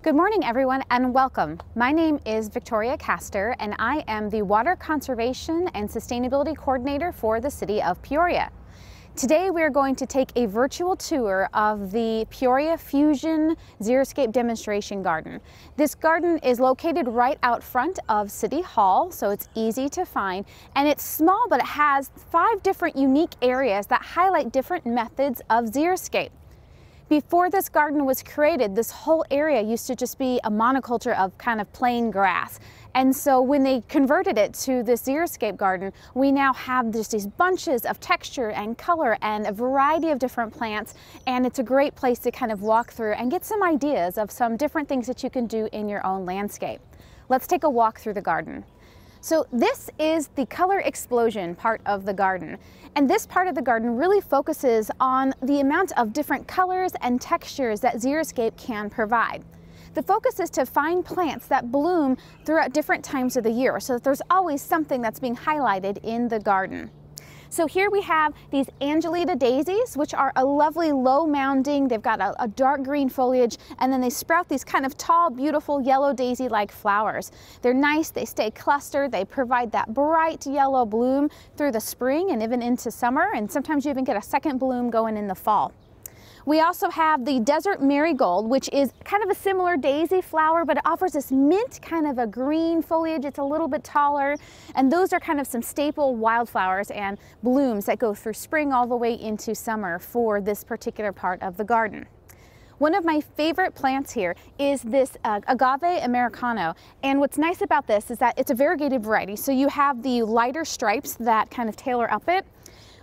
Good morning, everyone, and welcome. My name is Victoria Castor, and I am the Water Conservation and Sustainability Coordinator for the City of Peoria. Today we are going to take a virtual tour of the Peoria Fusion Xeriscape Demonstration Garden. This garden is located right out front of City Hall, so it's easy to find, and it's small, but it has 5 different unique areas that highlight different methods of xeriscape. Before this garden was created, this whole area used to just be a monoculture of kind of plain grass. And so when they converted it to this xeriscape garden, we now have just these bunches of texture and color and a variety of different plants. And it's a great place to kind of walk through and get some ideas of some different things that you can do in your own landscape. Let's take a walk through the garden. So this is the color explosion part of the garden. And this part of the garden really focuses on the amount of different colors and textures that xeriscape can provide. The focus is to find plants that bloom throughout different times of the year, so that there's always something that's being highlighted in the garden. So here we have these Angelita daisies, which are a lovely low mounding. They've got a dark green foliage, and then they sprout these kind of tall, beautiful yellow daisy-like flowers. They're nice, they stay clustered, they provide that bright yellow bloom through the spring and even into summer, and sometimes you even get a second bloom going in the fall. We also have the desert marigold, which is kind of a similar daisy flower, but it offers this mint kind of a green foliage. It's a little bit taller, and those are kind of some staple wildflowers and blooms that go through spring all the way into summer for this particular part of the garden. One of my favorite plants here is this Agave Americano, and what's nice about this is that it's a variegated variety. So you have the lighter stripes that kind of tailor up it.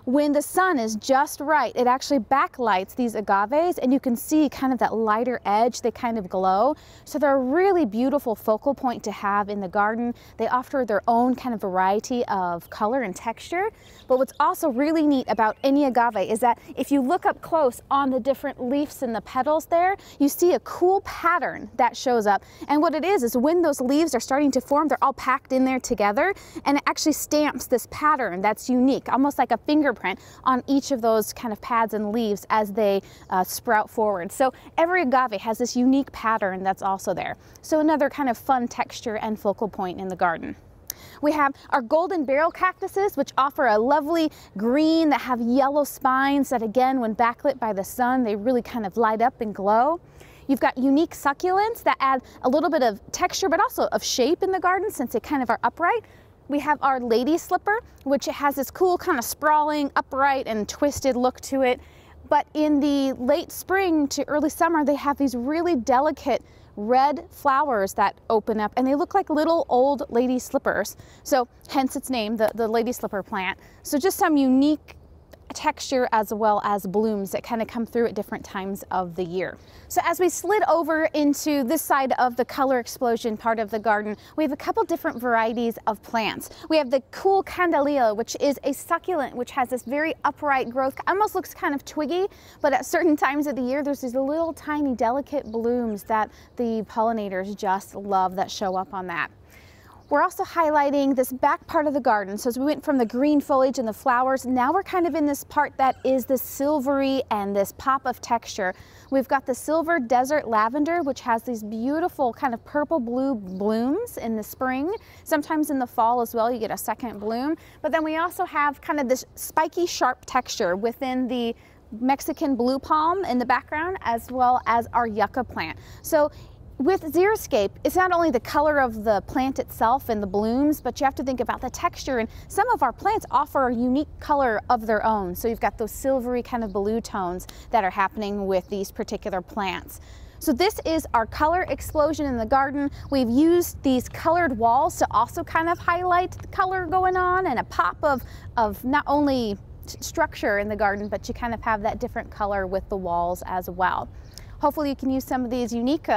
When the sun is just right, it actually backlights these agaves, and you can see kind of that lighter edge. They kind of glow. So they're a really beautiful focal point to have in the garden. They offer their own kind of variety of color and texture. But what's also really neat about any agave is that if you look up close on the different leaves and the petals there, you see a cool pattern that shows up. And what it is when those leaves are starting to form, they're all packed in there together, and it actually stamps this pattern that's unique, almost like a fingerprint on each of those kind of pads and leaves as they sprout forward. So every agave has this unique pattern that's also there. So another kind of fun texture and focal point in the garden. We have our golden barrel cactuses, which offer a lovely green that have yellow spines that, again, when backlit by the sun, they really kind of light up and glow. You've got unique succulents that add a little bit of texture, but also of shape in the garden since they kind of are upright. We have our lady slipper, which has this cool kind of sprawling, upright and twisted look to it. But in the late spring to early summer, they have these really delicate red flowers that open up, and they look like little old lady slippers. So hence its name, the lady slipper plant. So just some unique texture as well as blooms that kind of come through at different times of the year. So as we slid over into this side of the color explosion part of the garden, we have a couple different varieties of plants. We have the cool Candelilla, which is a succulent which has this very upright growth, almost looks kind of twiggy, but at certain times of the year there's these little tiny delicate blooms that the pollinators just love that show up on that. We're also highlighting this back part of the garden. So as we went from the green foliage and the flowers, now we're kind of in this part that is the silvery and this pop of texture. We've got the silver desert lavender, which has these beautiful kind of purple blue blooms in the spring. Sometimes in the fall as well, you get a second bloom. But then we also have kind of this spiky, sharp texture within the Mexican blue palm in the background, as well as our yucca plant. So with xeriscape, it's not only the color of the plant itself and the blooms, but you have to think about the texture, and some of our plants offer a unique color of their own. So you've got those silvery kind of blue tones that are happening with these particular plants. So this is our color explosion in the garden. We've used these colored walls to also kind of highlight the color going on and a pop of not only structure in the garden, but you kind of have that different color with the walls as well. Hopefully you can use some of these unique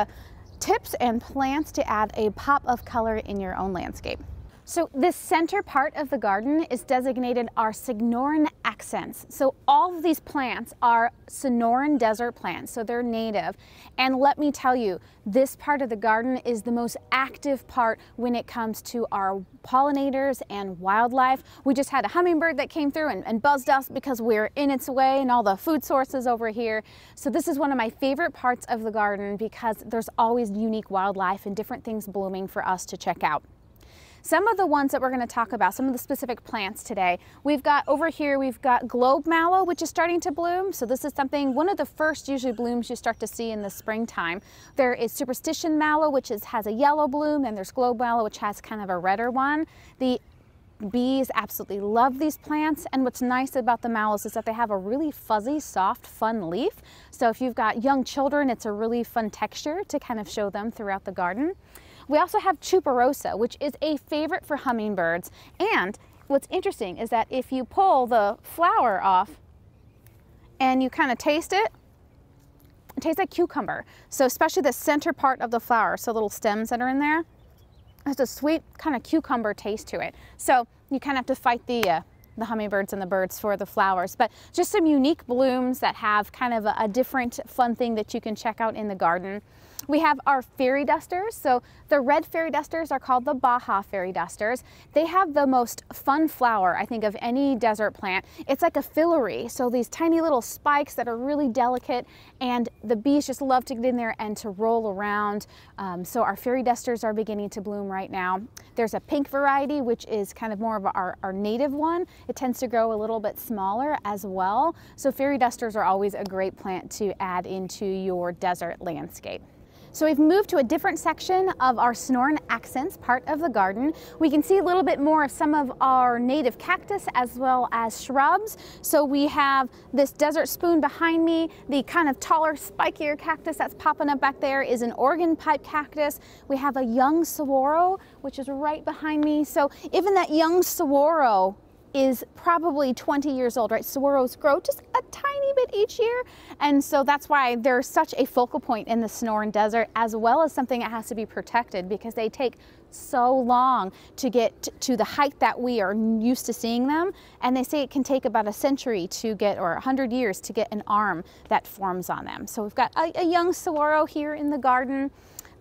tips and plants to add a pop of color in your own landscape. So this center part of the garden is designated our Sonoran accents. So all of these plants are Sonoran desert plants, so they're native. And let me tell you, this part of the garden is the most active part when it comes to our pollinators and wildlife. We just had a hummingbird that came through and buzzed us because we're in its way and all the food sources over here. So this is one of my favorite parts of the garden because there's always unique wildlife and different things blooming for us to check out. Some of the ones that we're going to talk about, some of the specific plants today, we've got over here, we've got globe mallow, which is starting to bloom. So this is something, one of the first usually blooms you start to see in the springtime. There is superstition mallow, which has a yellow bloom, and there's globe mallow, which has kind of a redder one. The bees absolutely love these plants, and what's nice about the mallows is that they have a really fuzzy, soft, fun leaf. So if you've got young children, it's a really fun texture to kind of show them throughout the garden. We also have Chuparosa, which is a favorite for hummingbirds. And what's interesting is that if you pull the flower off and you kind of taste it, it tastes like cucumber. So especially the center part of the flower, so little stems that are in there, has a sweet kind of cucumber taste to it. So you kind of have to fight the hummingbirds and the birds for the flowers, but just some unique blooms that have kind of a different fun thing that you can check out in the garden. We have our fairy dusters. So the red fairy dusters are called the Baja fairy dusters. They have the most fun flower, I think, of any desert plant. It's like a filiary, so these tiny little spikes that are really delicate, and the bees just love to get in there and to roll around. So our fairy dusters are beginning to bloom right now. There's a pink variety, which is kind of more of our native one. It tends to grow a little bit smaller as well. So fairy dusters are always a great plant to add into your desert landscape. So we've moved to a different section of our Sonoran accents part of the garden. We can see a little bit more of some of our native cactus as well as shrubs. So we have this desert spoon behind me. The kind of taller, spikier cactus that's popping up back there is an Oregon pipe cactus. We have a young saguaro, which is right behind me. So even that young saguaro is probably 20 years old, right? Saguaros grow just a tiny bit each year. And so that's why they're such a focal point in the Sonoran Desert, as well as something that has to be protected because they take so long to get to the height that we are used to seeing them. And they say it can take about a century to get, or 100 years to get an arm that forms on them. So we've got a young saguaro here in the garden.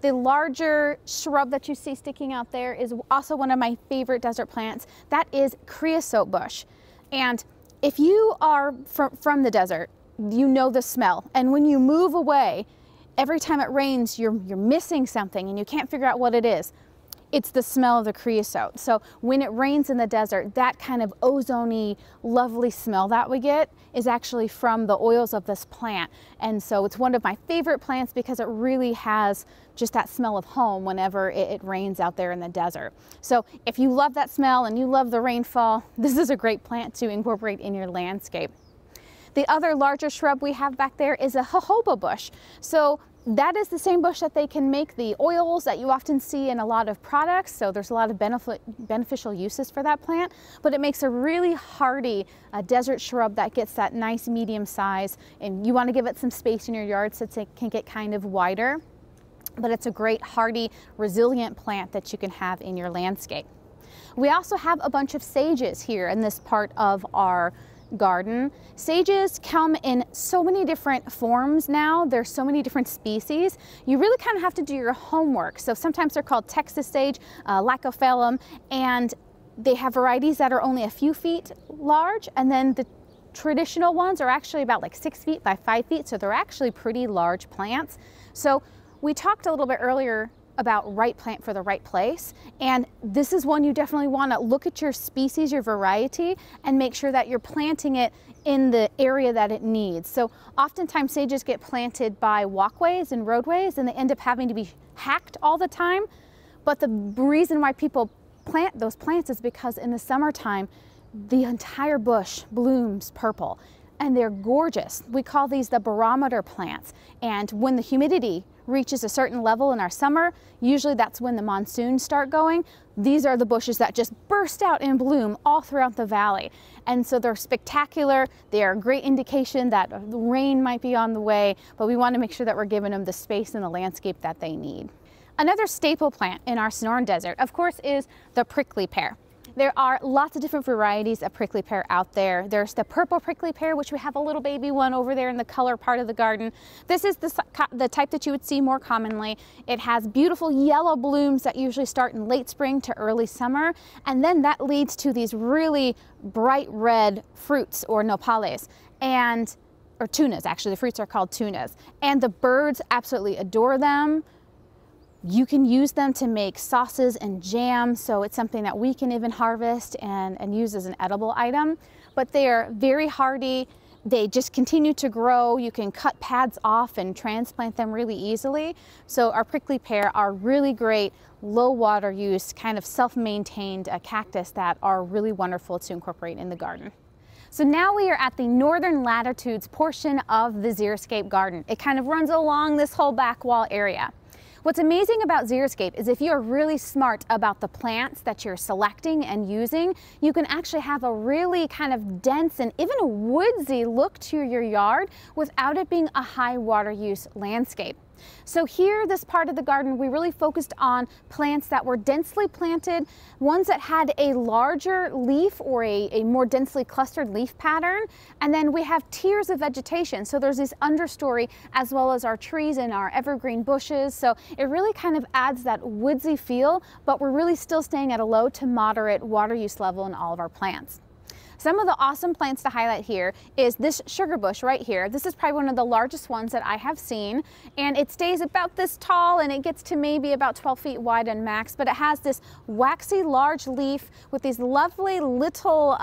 The larger shrub that you see sticking out there is also one of my favorite desert plants. That is Creosote Bush. And if you are from the desert, you know the smell. And when you move away, every time it rains, you're missing something and you can't figure out what it is. It's the smell of the creosote. So when it rains in the desert, that kind of ozone-y, lovely smell that we get is actually from the oils of this plant. And so it's one of my favorite plants because it really has just that smell of home whenever it rains out there in the desert. So if you love that smell and you love the rainfall, this is a great plant to incorporate in your landscape. The other larger shrub we have back there is a jojoba bush. So that is the same bush that they can make the oils that you often see in a lot of products. So there's a lot of beneficial uses for that plant, but it makes a really hardy desert shrub that gets that nice medium size, and you want to give it some space in your yard so it can get kind of wider. But it's a great hardy, resilient plant that you can have in your landscape. We also have a bunch of sages here in this part of our garden. Sages come in so many different forms now. There's so many different species. You really kind of have to do your homework. So sometimes they're called Texas sage, Lycophyllum, and they have varieties that are only a few feet large, and then the traditional ones are actually about like 6 feet by 5 feet, so they're actually pretty large plants. So we talked a little bit earlier about right plant for the right place, and this is one you definitely want to look at your species, your variety, and make sure that you're planting it in the area that it needs. So oftentimes sages get planted by walkways and roadways, and they end up having to be hacked all the time. But the reason why people plant those plants is because in the summertime the entire bush blooms purple and they're gorgeous. We call these the barometer plants, and when the humidity reaches a certain level in our summer, usually that's when the monsoons start going, these are the bushes that just burst out in bloom all throughout the valley. And so they're spectacular. They're a great indication that the rain might be on the way, but we want to make sure that we're giving them the space in the landscape that they need. Another staple plant in our Sonoran Desert, of course, is the prickly pear. There are lots of different varieties of prickly pear out there. There's the purple prickly pear, which we have a little baby one over there in the color part of the garden. This is the type that you would see more commonly. It has beautiful yellow blooms that usually start in late spring to early summer, and then that leads to these really bright red fruits, or nopales, or tunas. Actually, the fruits are called tunas, and the birds absolutely adore them. You can use them to make sauces and jam, so it's something that we can even harvest and use as an edible item. But they are very hardy. They just continue to grow. You can cut pads off and transplant them really easily. So our prickly pear are really great, low water use, kind of self-maintained cactus that are really wonderful to incorporate in the garden. So now we are at the northern latitudes portion of the Xeriscape garden. It kind of runs along this whole back wall area. What's amazing about Xeriscape is if you're really smart about the plants that you're selecting and using, you can actually have a really kind of dense and even a woodsy look to your yard without it being a high water use landscape. So here, this part of the garden, we really focused on plants that were densely planted, ones that had a larger leaf or a more densely clustered leaf pattern. And then we have tiers of vegetation. So there's this understory as well as our trees and our evergreen bushes. So it really kind of adds that woodsy feel, but we're really still staying at a low to moderate water use level in all of our plants. Some of the awesome plants to highlight here is this sugar bush right here. This is probably one of the largest ones that I have seen, and it stays about this tall and it gets to maybe about 12 feet wide and max, but it has this waxy large leaf with these lovely little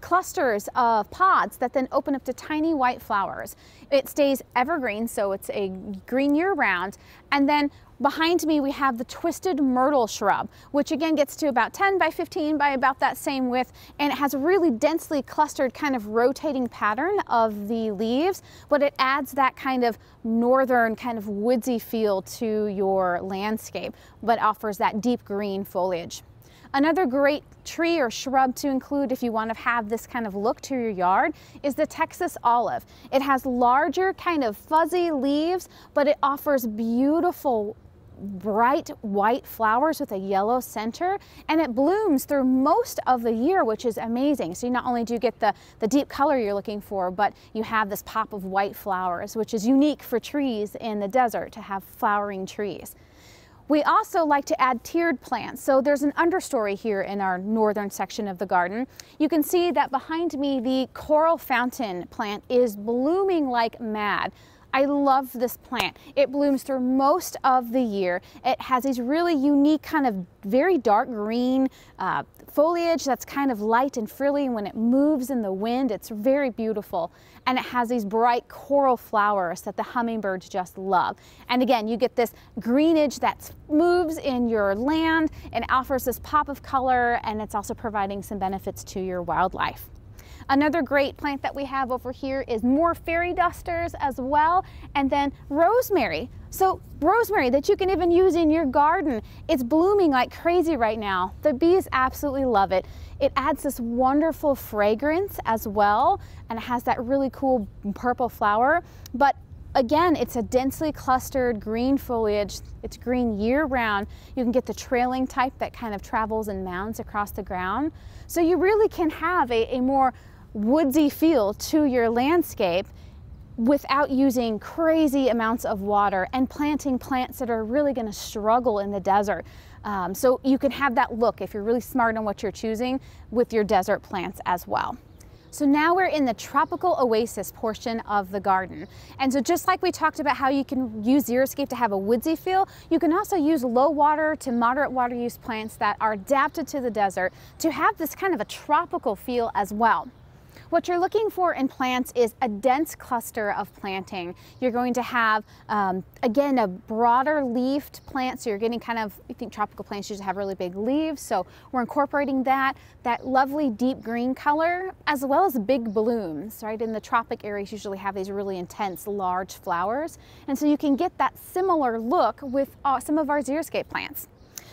clusters of pods that then open up to tiny white flowers. It stays evergreen, so it's a green year-round. And then behind me we have the twisted myrtle shrub, which again gets to about 10 by 15 by about that same width, and it has a really densely clustered kind of rotating pattern of the leaves, but it adds that kind of northern kind of woodsy feel to your landscape, but offers that deep green foliage. Another great tree or shrub to include if you want to have this kind of look to your yard is the Texas olive. It has larger kind of fuzzy leaves, but it offers beautiful bright white flowers with a yellow center, and it blooms through most of the year, which is amazing. So not only do you get the deep color you're looking for, but you have this pop of white flowers, which is unique for trees in the desert to have flowering trees. We also like to add tiered plants. So there's an understory here in our northern section of the garden. You can see that behind me, the coral fountain plant is blooming like mad. I love this plant. It blooms through most of the year. It has these really unique kind of very dark green foliage that's kind of light and frilly. When it moves in the wind, it's very beautiful. And it has these bright coral flowers that the hummingbirds just love. And again, you get this greenage that moves in your land and offers this pop of color, and it's also providing some benefits to your wildlife. Another great plant that we have over here is more fairy dusters as well, and then rosemary. So rosemary that you can even use in your garden. It's blooming like crazy right now. The bees absolutely love it. It adds this wonderful fragrance as well, and it has that really cool purple flower. But again, it's a densely clustered green foliage. It's green year-round. You can get the trailing type that kind of travels in mounds across the ground. So you really can have a more woodsy feel to your landscape without using crazy amounts of water and planting plants that are really going to struggle in the desert. So you can have that look if you're really smart on what you're choosing with your desert plants as well. So now we're in the tropical oasis portion of the garden. And so just like we talked about how you can use Xeriscape to have a woodsy feel, you can also use low water to moderate water use plants that are adapted to the desert to have this kind of a tropical feel as well. What you're looking for in plants is a dense cluster of planting. You're going to have, again, a broader leafed plant, so you're getting kind of, I think tropical plants usually have really big leaves, so we're incorporating that lovely deep green color, as well as big blooms, right? In the tropic areas usually have these really intense large flowers, and so you can get that similar look with some of our Xeriscape plants.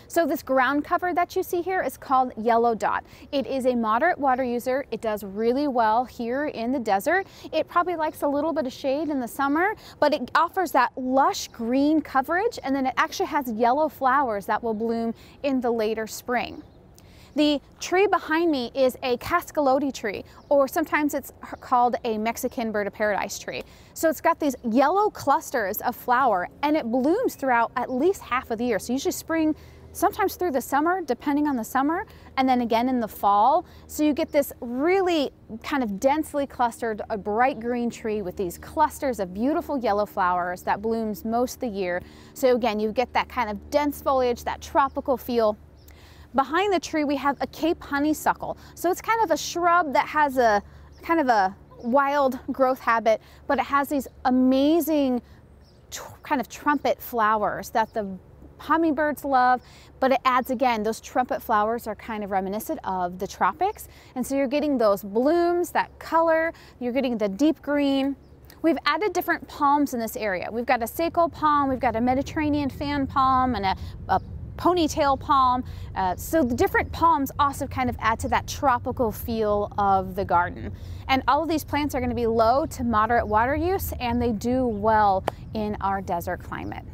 So this ground cover that you see here is called Yellow Dot. It is a moderate water user. It does really well here in the desert. It probably likes a little bit of shade in the summer, but it offers that lush green coverage, and then it actually has yellow flowers that will bloom in the later spring. The tree behind me is a Cascalody tree, or sometimes it's called a Mexican bird of paradise tree. So it's got these yellow clusters of flower, and it blooms throughout at least half of the year. So usually spring, sometimes through the summer, depending on the summer, and then again in the fall. So you get this really kind of densely clustered, a bright green tree with these clusters of beautiful yellow flowers that blooms most of the year. So again, you get that kind of dense foliage, that tropical feel. Behind the tree, we have a Cape honeysuckle. So it's kind of a shrub that has a kind of a wild growth habit, but it has these amazing kind of trumpet flowers that the hummingbirds love, but it adds, again, those trumpet flowers are kind of reminiscent of the tropics. And so you're getting those blooms, that color, you're getting the deep green. We've added different palms in this area. We've got a Seiko palm, we've got a Mediterranean fan palm, and a ponytail palm. So the different palms also kind of add to that tropical feel of the garden. And all of these plants are going to be low to moderate water use, and they do well in our desert climate.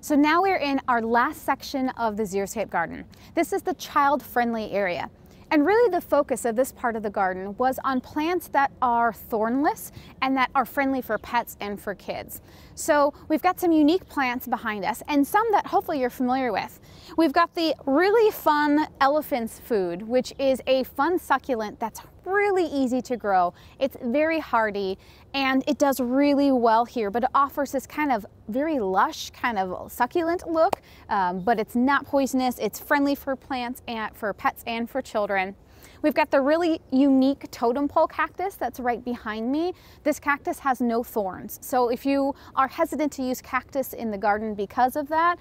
So now we're in our last section of the Xeriscape garden. This is the child-friendly area. And really the focus of this part of the garden was on plants that are thornless and that are friendly for pets and for kids. So we've got some unique plants behind us, and some that hopefully you're familiar with. We've got the really fun elephant's food, which is a fun succulent that's really easy to grow. It's very hardy, and it does really well here, but it offers this kind of very lush, kind of succulent look, but it's not poisonous. It's friendly for plants and for pets and for children. We've got the really unique totem pole cactus that's right behind me. This cactus has no thorns. So if you are hesitant to use cactus in the garden because of that,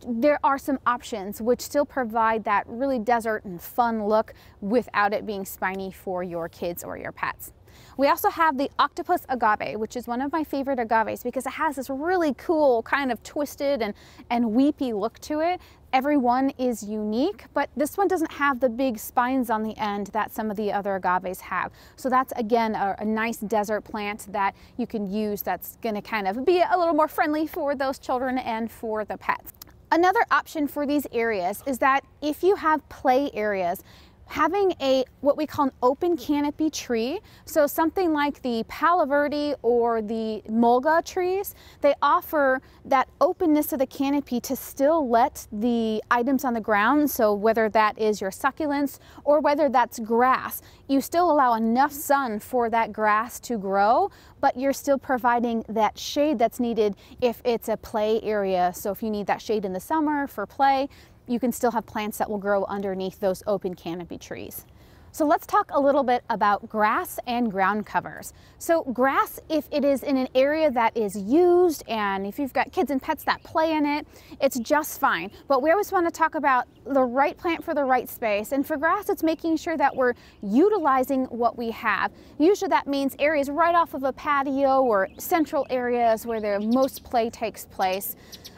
there are some options which still provide that really desert and fun look without it being spiny for your kids or your pets. We also have the Octopus Agave, which is one of my favorite agaves because it has this really cool kind of twisted and weepy look to it. Every one is unique, but this one doesn't have the big spines on the end that some of the other agaves have. So that's, again, a nice desert plant that you can use that's going to kind of be a little more friendly for those children and for the pets. Another option for these areas is that if you have play areas, having what we call an open canopy tree, so something like the Palo Verde or the mulga trees, they offer that openness of the canopy to still let the items on the ground, so whether that is your succulents or whether that's grass, you still allow enough sun for that grass to grow, but you're still providing that shade that's needed if it's a play area. So if you need that shade in the summer for play, you can still have plants that will grow underneath those open canopy trees. So let's talk a little bit about grass and ground covers. So grass, if it is in an area that is used and if you've got kids and pets that play in it, it's just fine. But we always want to talk about the right plant for the right space. And for grass, it's making sure that we're utilizing what we have. Usually that means areas right off of a patio or central areas where the most play takes place.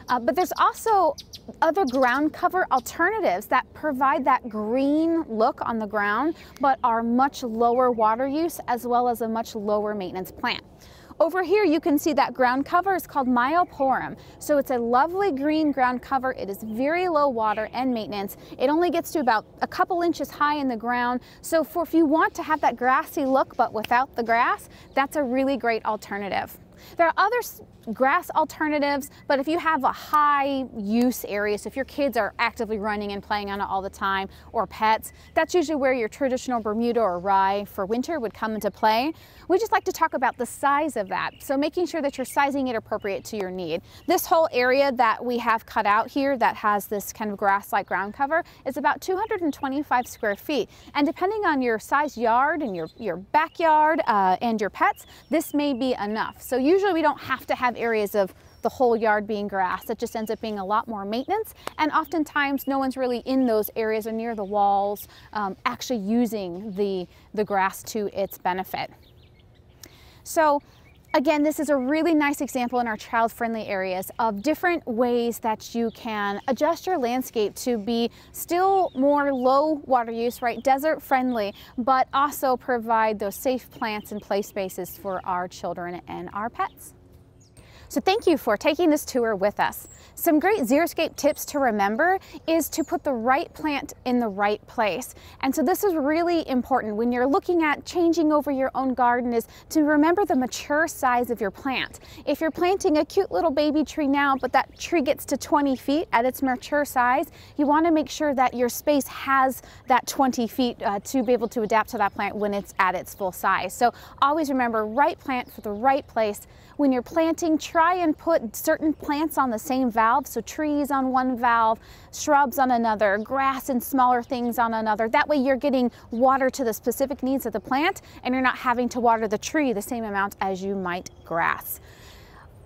But there's also other ground cover alternatives that provide that green look on the ground, but are much lower water use as well as a much lower maintenance plant. Over here you can see that ground cover is called Myoporum. So it's a lovely green ground cover. It is very low water and maintenance. It only gets to about a couple inches high in the ground. So if you want to have that grassy look but without the grass, that's a really great alternative. There are other grass alternatives, but if you have a high use area, so if your kids are actively running and playing on it all the time, or pets, that's usually where your traditional Bermuda or rye for winter would come into play. We just like to talk about the size of that, so making sure that you're sizing it appropriate to your need. This whole area that we have cut out here that has this kind of grass-like ground cover is about 225 square feet, and depending on your size yard and your backyard and your pets, this may be enough. So usually we don't have to have areas of the whole yard being grass. It just ends up being a lot more maintenance, and oftentimes no one's really in those areas or near the walls actually using the grass to its benefit. So Again, this is a really nice example in our child-friendly areas of different ways that you can adjust your landscape to be still more low water use, right, desert friendly, but also provide those safe plants and play spaces for our children and our pets. So thank you for taking this tour with us. Some great xeriscape tips to remember is to put the right plant in the right place. And so this is really important when you're looking at changing over your own garden, is to remember the mature size of your plant. If you're planting a cute little baby tree now, but that tree gets to 20 feet at its mature size, you want to make sure that your space has that 20 feet to be able to adapt to that plant when it's at its full size. So always remember, right plant for the right place. When you're planting, try and put certain plants on the same valve, so trees on one valve, shrubs on another, grass and smaller things on another. That way you're getting water to the specific needs of the plant, and you're not having to water the tree the same amount as you might grass.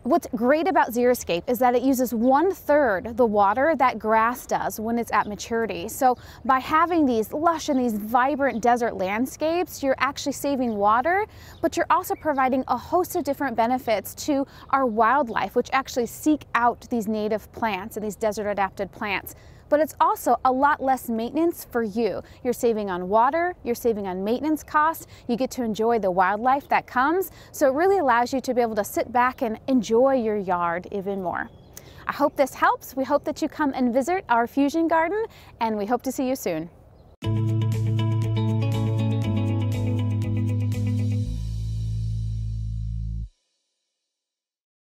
What's great about xeriscape is that it uses 1/3 the water that grass does when it's at maturity. So by having these lush and these vibrant desert landscapes, you're actually saving water, but you're also providing a host of different benefits to our wildlife, which actually seek out these native plants and these desert adapted plants. But it's also a lot less maintenance for you. You're saving on water, you're saving on maintenance costs, you get to enjoy the wildlife that comes, so it really allows you to be able to sit back and enjoy your yard even more. I hope this helps. We hope that you come and visit our fusion garden, and we hope to see you soon.